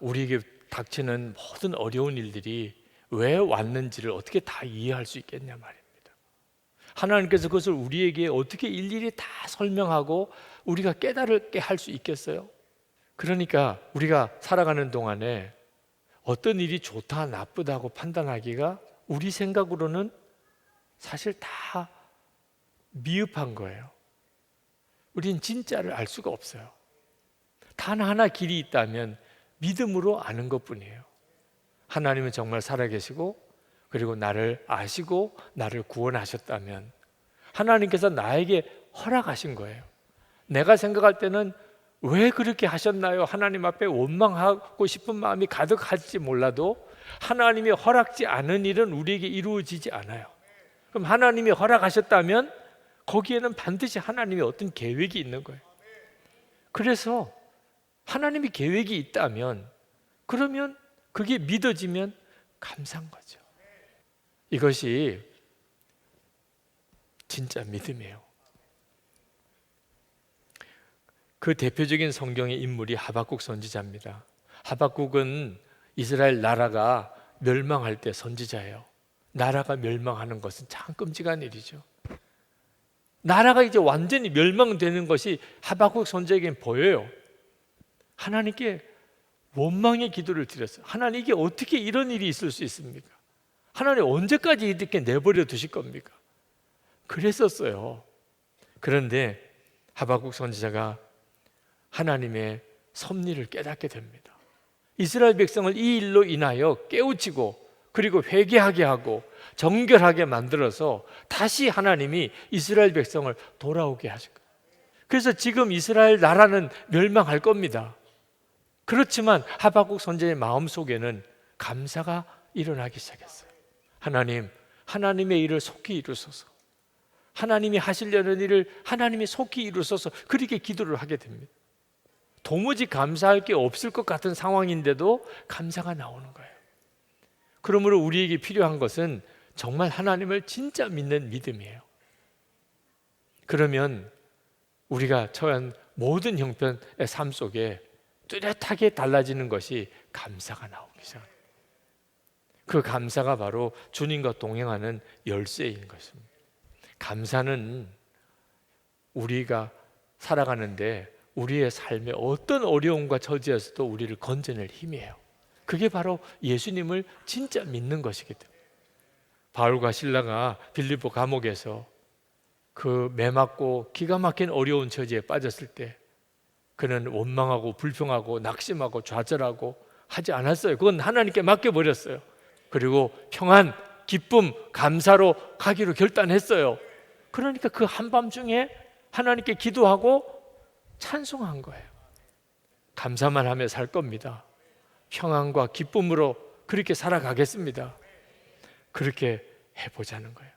우리에게 닥치는 모든 어려운 일들이 왜 왔는지를 어떻게 다 이해할 수 있겠냐 말입니다. 하나님께서 그것을 우리에게 어떻게 일일이 다 설명하고 우리가 깨달게 할 수 있겠어요? 그러니까 우리가 살아가는 동안에 어떤 일이 좋다 나쁘다고 판단하기가 우리 생각으로는 사실 다 미흡한 거예요. 우린 진짜를 알 수가 없어요. 단 하나 길이 있다면 믿음으로 아는 것뿐이에요. 하나님은 정말 살아계시고 그리고 나를 아시고 나를 구원하셨다면 하나님께서 나에게 허락하신 거예요. 내가 생각할 때는 왜 그렇게 하셨나요? 하나님 앞에 원망하고 싶은 마음이 가득할지 몰라도 하나님이 허락지 않은 일은 우리에게 이루어지지 않아요. 그럼 하나님이 허락하셨다면 거기에는 반드시 하나님의 어떤 계획이 있는 거예요. 그래서 하나님이 계획이 있다면 그러면 그게 믿어지면 감사한 거죠. 이것이 진짜 믿음이에요. 그 대표적인 성경의 인물이 하박국 선지자입니다. 하박국은 이스라엘 나라가 멸망할 때 선지자예요. 나라가 멸망하는 것은 참 끔찍한 일이죠. 나라가 이제 완전히 멸망되는 것이 하박국 선지자에게는 보여요. 하나님께 원망의 기도를 드렸어요. 하나님, 이게 어떻게 이런 일이 있을 수 있습니까? 하나님, 언제까지 이렇게 내버려 두실 겁니까? 그랬었어요. 그런데 하박국 선지자가 하나님의 섭리를 깨닫게 됩니다. 이스라엘 백성을 이 일로 인하여 깨우치고 그리고 회개하게 하고 정결하게 만들어서 다시 하나님이 이스라엘 백성을 돌아오게 하실 거예요. 그래서 지금 이스라엘 나라는 멸망할 겁니다. 그렇지만 하박국 선지자의 마음속에는 감사가 일어나기 시작했어요. 하나님, 하나님의 일을 속히 이루소서. 하나님이 하시려는 일을 하나님이 속히 이루소서. 그렇게 기도를 하게 됩니다. 도무지 감사할 게 없을 것 같은 상황인데도 감사가 나오는 거예요. 그러므로 우리에게 필요한 것은 정말 하나님을 진짜 믿는 믿음이에요. 그러면 우리가 처한 모든 형편의 삶 속에 뚜렷하게 달라지는 것이 감사가 나오기 시작합니다. 그 감사가 바로 주님과 동행하는 열쇠인 것입니다. 감사는 우리가 살아가는데 우리의 삶에 어떤 어려움과 처지에서도 우리를 건져낼 힘이에요. 그게 바로 예수님을 진짜 믿는 것이기 때문에 바울과 실라가 빌립보 감옥에서 그 매맞고 기가 막힌 어려운 처지에 빠졌을 때 그는 원망하고 불평하고 낙심하고 좌절하고 하지 않았어요. 그건 하나님께 맡겨버렸어요. 그리고 평안, 기쁨, 감사로 가기로 결단했어요. 그러니까 그 한밤중에 하나님께 기도하고 찬송한 거예요. 감사만 하며 살 겁니다. 평안과 기쁨으로 그렇게 살아가겠습니다. 그렇게 해보자는 거예요.